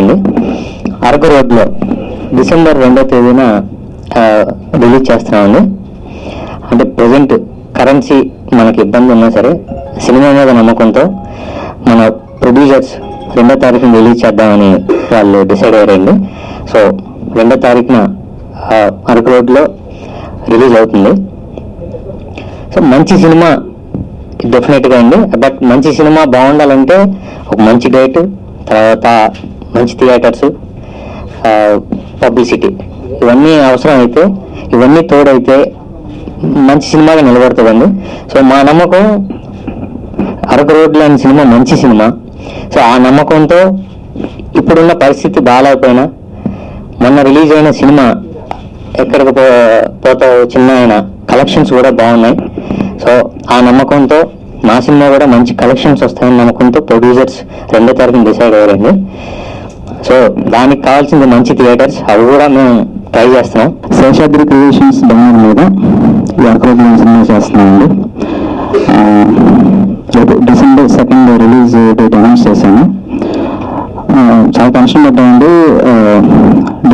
అండి. అరకు రోడ్లో డిసెంబర్ 2వ తేదీన రిలీజ్ చేస్తున్నామండి. అంటే ప్రజెంట్ కరెన్సీ మనకి ఇబ్బంది ఉన్నా సరే సినిమా మీద నమ్మకంతో మన ప్రొడ్యూసర్స్ 2వ తారీఖున రిలీజ్ చేద్దామని వాళ్ళు డిసైడ్ అయ్యారండి. సో 2వ తారీఖున అరకు రోడ్లో రిలీజ్ అవుతుంది. సో మంచి సినిమా డెఫినెట్గా అండి. బట్ మంచి సినిమా బాగుండాలంటే ఒక మంచి డేట్, తర్వాత మంచి థియేటర్స్, పబ్లిసిటీ ఇవన్నీ అవసరం అయితే, ఇవన్నీ తోడైతే మంచి సినిమాగా నిలబడుతుందండి. సో మా నమ్మకం అరకు రోడ్లో అనే సినిమా మంచి సినిమా. సో ఆ నమ్మకంతో ఇప్పుడున్న పరిస్థితి బాగాలేకపోయినా మొన్న రిలీజ్ అయిన సినిమా ఎక్కడికి పోతావు చిన్న అయినా కలెక్షన్స్ కూడా బాగున్నాయి. సో ఆ నమ్మకంతో మా సినిమా కూడా మంచి కలెక్షన్స్ వస్తాయని నమ్మకంతో ప్రొడ్యూసర్స్ 2వ తారీఖున డిసైడ్ అయ్యారండి. సో దానికి కావాల్సింది మంచి థియేటర్స్, అవి కూడా మేము ట్రై చేస్తున్నాం. శేషాద్రి క్రియేషన్స్ బ్యానర్ మీద ఈ అరకు రోడ్లో సినిమా చేస్తున్నామండి. రేపు డిసెంబర్ 2 రిలీజ్ డేట్ అనౌన్స్ చేశాను. చాలా టెన్షన్ పడ్డామండి.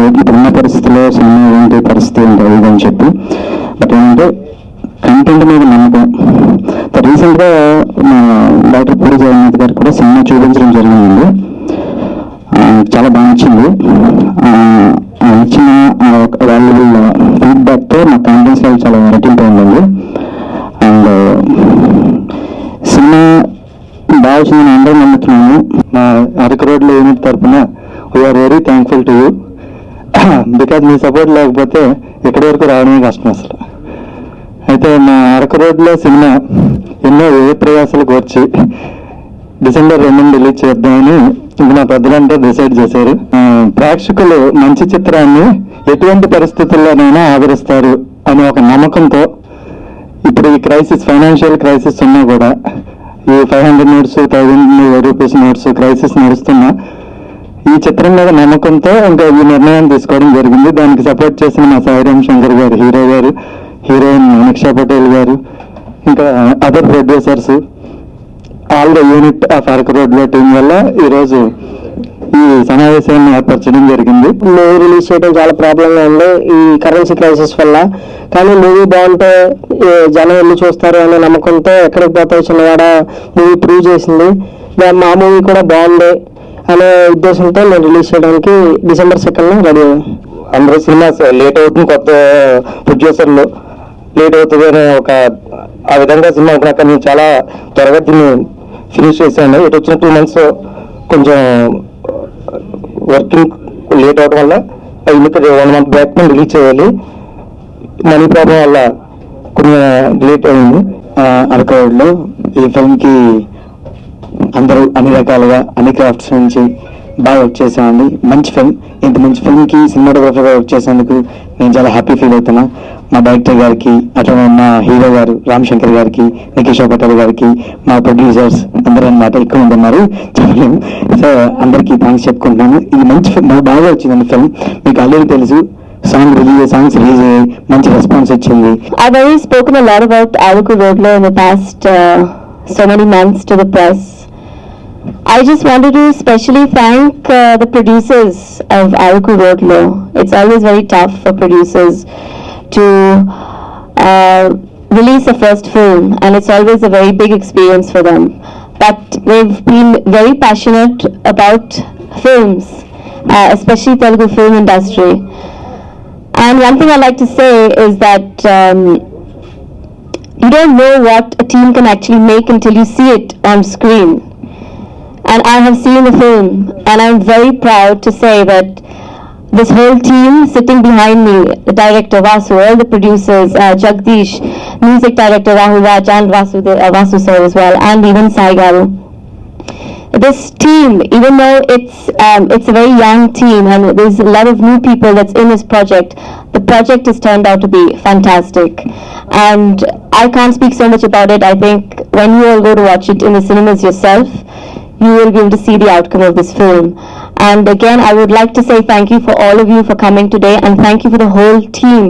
ఇప్పుడున్న పరిస్థితిలో సినిమా ఏంటి పరిస్థితి ఉంటుంది అని చెప్పి. బట్ ఏంటంటే కంటెంట్ మీద నమ్మకం. రీసెంట్గా మా డాక్టర్ పూరి జగన్నాథ్ గారు కూడా సినిమా చూపించడం జరిగిందండి. చాలా బాగా నచ్చింది. ఇచ్చిన వాల్యుబుల్ ఫీడ్బ్యాక్తో మా కాన్ఫిడెన్స్ లెవెల్ చాలా రెట్టింపు ఉందండి. అండ్ సినిమా బాగా వచ్చిందని అందరూ నమ్ముతున్నాము. మా అరకు రోడ్లో యూనిట్ తరఫున we are very thankful to you. Because మీ సపోర్ట్ లేకపోతే ఎక్కడి వరకు రావడమే కష్టం అసలు. అయితే మా అరకు రోడ్లో సినిమా ఎన్నో ప్రయాసాలు కోర్చి డిసెంబర్ 2న రిలీజ్ చేద్దామని మా పెద్దలంతా డిసైడ్ చేశారు. ప్రేక్షకులు మంచి చిత్రాన్ని ఎటువంటి పరిస్థితుల్లోనైనా ఆదరిస్తారు అనే ఒక నమ్మకంతో ఇప్పుడు ఈ క్రైసిస్, ఫైనాన్షియల్ క్రైసిస్ ఉన్నా కూడా ఈ 500 నోట్స్, 1000 రూపీస్ నోట్స్ క్రైసిస్ నడుస్తున్నా ఈ చిత్రం మీద నమ్మకంతో ఇంకా ఈ నిర్ణయాన్ని తీసుకోవడం జరిగింది. దానికి సపోర్ట్ చేసిన మా సాయిరామ్ శంకర్ గారు, హీరో గారు, హీరోయిన్ నిక్షా పటేల్ గారు, ఇంకా other producers, all the unit of Araku రోడ్లో టీం వల్ల ఈరోజు ఈ సమావేశాన్ని ఏర్పరచడం జరిగింది. మూవీ రిలీజ్ చేయడం చాలా ప్రాబ్లంగా ఉంది ఈ కరెన్సీ క్రైసిస్ వల్ల. కానీ మూవీ బాగుంటే జనం వెళ్ళి చూస్తారు అనే నమ్మకంతో ఎక్కడికి పోతావు చిన్నవాడ మూవీ ప్రూవ్ చేసింది. మా మూవీ కూడా బాగుంది అనే ఉద్దేశంతో నేను రిలీజ్ చేయడానికి డిసెంబర్ 2న రెడీ అయ్యాను. అందరూ సినిమా లేట్ అవుతుంది, కొత్త ప్రొడ్యూసర్లు లేట్ అవుతుంది అనే ఒక ఆ విధంగా సినిమా అనుకున్నాక నేను చాలా త్వరగా దీన్ని ఫినిష్ చేశాను. ఇటు వచ్చిన 2 months కొంచెం వర్కింగ్ లేట్ అవడం వల్ల ఇంకా 1 month బ్యాక్ రిలీజ్ చేయాలి. మనీ ప్రాబ్లం వల్ల కొంచెం లేట్ అయింది. అరకు రోడ్లో ఈ ఫిల్మ్కి అందరూ అన్ని రకాలుగా అన్ని క్రాఫ్ట్స్ నుంచి బాగా వర్క్ చేసామండి. మంచి ఫిల్మ్, ఇంత మంచి ఫిల్మ్కి సినిమాటోగ్రఫర్గా వర్క్ చేసేందుకు నేను చాలా హ్యాపీ ఫీల్ అవుతున్నా. మా డైరెక్టర్ గారికి, అట్లనే మా హీరో గారు రామ్ శంకర్ గారికి, నిఖిషా పటేల్ గారికి, మా ప్రొడ్యూసర్స్ అందరూ అన్నమాట ఎక్కువ మంది ఉన్నారు చెప్పలేము. సో అందరికీ థ్యాంక్స్ చెప్పుకుంటున్నాను. ఇది మంచి ఫిల్మ్, బాగా వచ్చిందండి ఫిల్మ్. మీకు ఆల్రెడీ తెలుసు, సాంగ్స్ రిలీజ్ అయ్యి మంచి రెస్పాన్స్ వచ్చింది. I've already spoken a lot about Aruku Roadlo in the past so many months to the press. I just wanted to specially thank the producers of Aruku Roadlo. It's always very tough for producers to release a first film, and it's always a very big experience for them. But they've been very passionate about films, especially Telugu film industry. And one thing I like to say is that you don't know what a team can actually make until you see it on screen. And I have seen the film, and I'm very proud to say that this whole team sitting behind me, the director Vasu, all the producers, Jagdish, music director Rahul Raj, and Vasu sir as well, and even Sai Garu. This team, even though it's a very young team and there's a lot of new people that's in this project, the project has turned out to be fantastic. And I can't speak so much about it. I think when you all go to watch it in the cinemas yourself, you will be able to see the outcome of this film. And again, I would like to say thank you for all of you for coming today, and thank you for the whole team